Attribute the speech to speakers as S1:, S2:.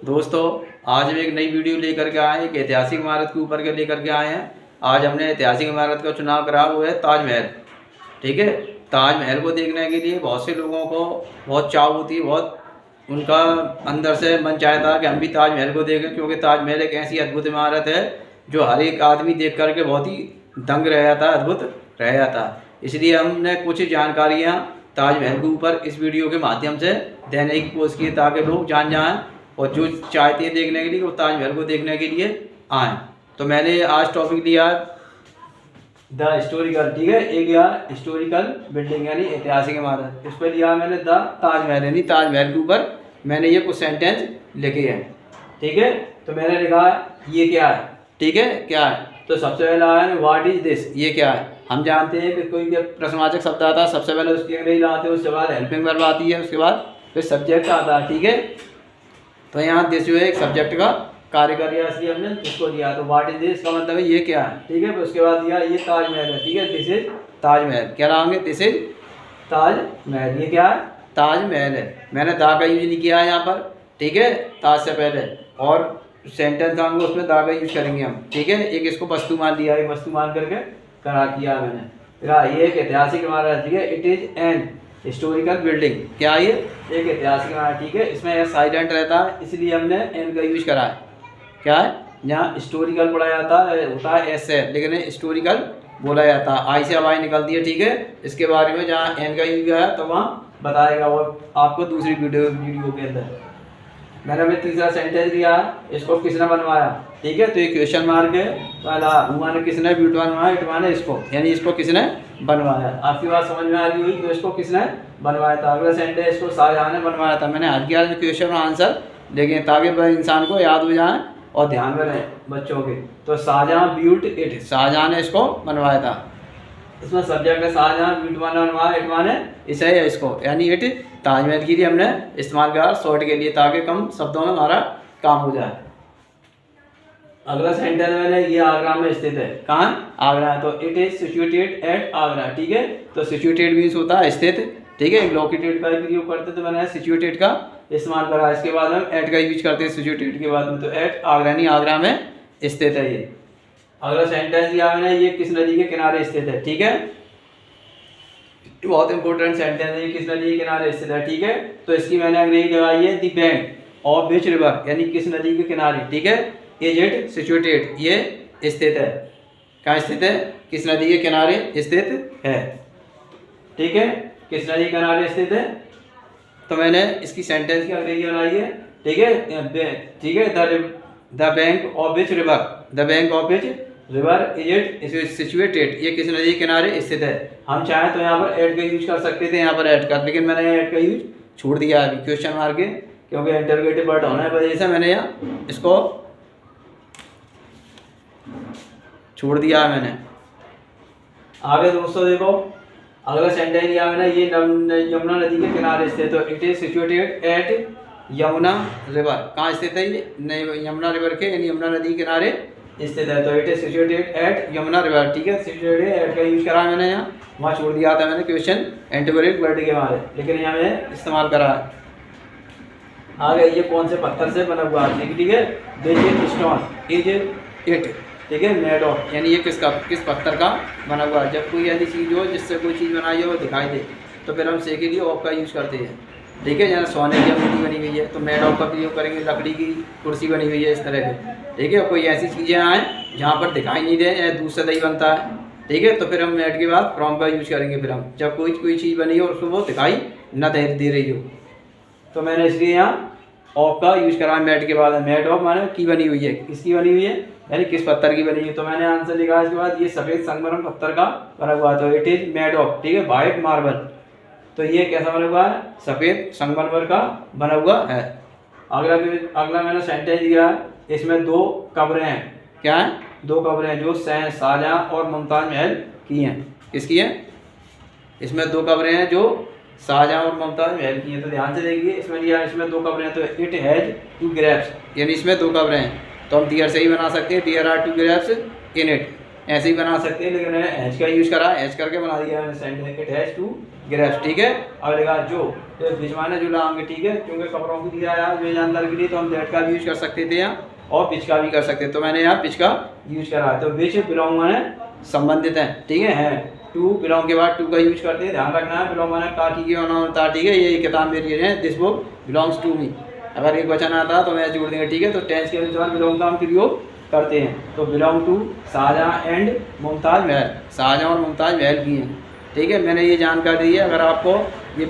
S1: दोस्तों, आज हम एक नई वीडियो लेकर के आए हैं। एक ऐतिहासिक इमारत के ऊपर के लेकर के आए हैं। आज हमने ऐतिहासिक इमारत का चुनाव करा, वो है ताजमहल। ठीक है। ताजमहल को देखने के लिए बहुत से लोगों को बहुत चाव होती है, बहुत उनका अंदर से मन चाहता है कि हम भी ताजमहल को देखें, क्योंकि ताजमहल एक ऐसी अद्भुत इमारत है जो हर एक आदमी देख करके बहुत ही दंग रह जाता है, अद्भुत रह जाता है। इसलिए हमने कुछ जानकारियाँ ताजमहल के ऊपर इस वीडियो के माध्यम से देने की कोशिश की, ताकि लोग जान जाएँ और जो चाहते हैं देखने के लिए वो ताजमहल को देखने के लिए आएँ। तो मैंने आज टॉपिक लिया द हिस्टोरिकल। ठीक है, एक लिया हिस्टोरिकल बिल्डिंग यानी ऐतिहासिक इमारत, इस पर लिया मैंने द ताजमहल यानी ताजमहल के ऊपर मैंने ये कुछ सेंटेंस लिखे हैं। ठीक है, तो मैंने लिखा ये क्या है। ठीक है, क्या है, तो सबसे पहला है व्हाट इज दिस, ये क्या है। हम जानते हैं कि कोई प्रश्नवाचक शब्द आता है, सबसे पहले उसकी अंग्रेजी लाते हैं, उसके बाद हेल्पिंग वर्ब आती है, उसके बाद फिर सब्जेक्ट आता है। ठीक है, तो यहाँ दिस जो है एक सब्जेक्ट का कार्य कर रहा है, इसलिए हमने इसको दिया। तो व्हाट इज दिस का मतलब है ये क्या है। ठीक है, फिर उसके बाद दिया ये ताजमहल है। ठीक है, दिस इज ताजमहल, क्या लाएंगे, दिस इज ताजमहल, ये क्या है, ताजमहल है। मैंने दा का यूज नहीं किया है यहाँ पर। ठीक है, ताज से पहले और सेंटेंस आएंगे उसमें दा का यूज करेंगे हम। ठीक है, एक इसको वस्तु मान लिया, एक वस्तु मान करके करा किया मैंने। ये एक ऐतिहासिक इमारत है। ठीक है, it is an historical building, क्या ये एक ऐतिहासिक इमारत। ठीक है, इसमें साइलेंट रहता है इसलिए हमने एन का यूज करा है। क्या है, यहाँ हिस्टोरिकल पढ़ा जाता है, होता है एस है, लेकिन हिस्टोरिकल बोला जाता है, आई से अब आई निकलती है। ठीक है, इसके बारे में जहाँ एन का यूज है तो वहाँ बताएगा वो आपको दूसरी वीडियो के अंदर। मैंने अभी तीसरा सेंटेंस दिया, इसको किसने बनवाया। ठीक है, तो ये क्वेश्चन मार्क है, पहला हुआ ने किसने, ब्यूटी बनवाया, इट माने इसको, यानी इसको किसने बनवाया। आपकी बात समझ में आ गई हुई, तो इसको किसने बनवाया था। अगला सेंटेंस, इसको शाहजहां ने बनवाया था। मैंने हट गया क्वेश्चन आंसर, लेकिन ताकि इंसान को याद हो जाए और ध्यान में रहे बच्चों के। तो शाहजहां ब्यूट इट, शाहजहां ने इसको बनवाया था। इसमें सब्जेक्ट है शाहजहां, ब्यूट माने बनवाया, इट माने इसे है इसको, यानी इट ताजमहल के लिए हमने इस्तेमाल किया शॉर्ट के लिए, ताकि कम शब्दों में हमारा काम हो जाए। अगला सेंटेंस मैंने ये आगरा में स्थित है, कहाँ, आगरा, तो it is situated at Agra. ठीक है, तो सिचुएटेड मीन्स होता है स्थित। ठीक है, लोकेटेड का प्रयोग करते तो मैंने सिचुएटेड का इस्तेमाल करा। इसके बाद हम एट का यूज करते हैं सिचुएटेड के बाद में, तो एट आगरा नहीं, आगरा में स्थित है ये। अगला सेंटेंस दिया मैंने, ये किस नदी के किनारे स्थित है। ठीक है, बहुत इंपॉर्टेंट सेंटेंस है, ये किस नदी के किनारे स्थित है। ठीक है, तो इसकी मैंने अंग्रेजी लगाई है the bank of which river, यानी किस नदी के किनारे। ठीक है, इज इट सिचुएटेड, ये स्थित है, कहाँ स्थित है, किस नदी के किनारे स्थित है। ठीक है, किस नदी के किनारे स्थित है, तो मैंने इसकी सेंटेंस की अंग्रेजी बनाई है। ठीक है, ठीक है, the bank of which river, the bank of which river is it situated, ये किस नदी के किनारे स्थित है। हम चाहें तो यहाँ पर ऐड का यूज कर सकते थे, यहाँ पर ऐड कर, लेकिन मैंने ऐड का यूज छोड़ दिया अभी क्वेश्चन मार्क के, क्योंकि इंटरोगेटिव वर्ड होने की वजह से मैंने यहाँ इसको छोड़ दिया है मैंने। आगे दोस्तों देखो, अगला सेंटेंस दिया मैंने, ये यमुना नदी के किनारे स्थित, तो it is situated at Yamuna river, कहाँ स्थित है ये, यमुना रिवर के, यानी यमुना नदी के किनारे स्थित है, तो it is situated at Yamuna river. ठीक है, सिचुएटेड एट का यूज करा मैंने यहाँ, वहाँ छोड़ दिया था मैंने क्वेश्चन इंटरोगेटिव वर्ड के बारे, लेकिन यहाँ मैंने इस्तेमाल करा है। आगे ये कौन से पत्थर से बना हुआ है। ठीक है, देखिए स्टोन इज इट, ठीक है, मेड ऑफ, यानी ये किस पत्थर का बना हुआ है। जब कोई ऐसी चीज़ हो जिससे कोई चीज़ बनाई हो दिखाई दे, तो फिर हम से के लिए ऑफ का यूज़ करते हैं। ठीक है, जहाँ सोने की मूर्ति बनी हुई है तो मेड ऑफ का प्रयोग करेंगे, लकड़ी की कुर्सी बनी हुई है इस तरह के। ठीक है, कोई ऐसी चीज़ें आएँ जहाँ पर दिखाई नहीं दे, या दूध से दही बनता है। ठीक है, तो फिर हम मेड के बाद फ्रॉम का यूज करेंगे, फिर हम जब कोई चीज़ बनी हो और उसको वो दिखाई न दे रही हो, तो मैंने इसलिए यहाँ ऑफ का यूज करा मेड के बाद। मेड ऑफ माने की बनी हुई है, किसकी बनी हुई है, यानी किस पत्थर की बनी हुई है। तो मैंने आंसर लिखा इसके बाद, ये सफेद संगमरमर पत्थर का बना हुआ है, तो इट इज मेड ऑफ, ठीक है, व्हाइट मार्बल, तो ये कैसा बना हुआ है, सफेद संगमरमर का बना हुआ है। अगला मैंने सेंटेंस दिया, इसमें दो कब्रें हैं, क्या है, दो कब्रें हैं जो शाहजहां और मुमताज महल की हैं। किसकी है, इसमें दो कब्रें हैं जो शाहजहां और मुमताज महल की हैं। तो ध्यान से देखिए, इसमें दिया इसमें दो कब्रें हैं, तो इट हैज टू ग्रेप्स, यानी इसमें दो कब्रें हैं, तो हम डियर से ही बना सकते हैं, there are two grapes in it. ऐसे ही बना सकते हैं, लेकिन मैंने हैज का यूज़ करा, हैज करके बना दिया मैंने send it has two grapes, ठीक है। अब लिखा जो तो भिजवाने जो लाएंगे, ठीक है, क्योंकि कपड़ों को दिया यार जो जानकारी के लिए, तो हम दैट का भी यूज़ कर सकते थे यहाँ और पिच का भी कर सकते, तो मैंने यहाँ पिच का यूज़ करा। तो विच बिलोंग माने संबंधित है, ठीक है। टू बिलोंग के बाद टू का यूज करते हैं, ध्यान रखना है। बिलोंग माने का, ठीक है, होता, ठीक है। ये किताब मेरी है, this book belongs to me. अगर एक वचन आता तो मैं जोड़ देंगे, ठीक है। तो टेंस के अनुसार बिलोंग का हम प्रयोग करते हैं। तो belong to Shahjahan and Mumtaz Mahal, Shahjahan और मुमताज़ महल की हैं, ठीक है। मैंने ये जानकारी दी है। अगर आपको ये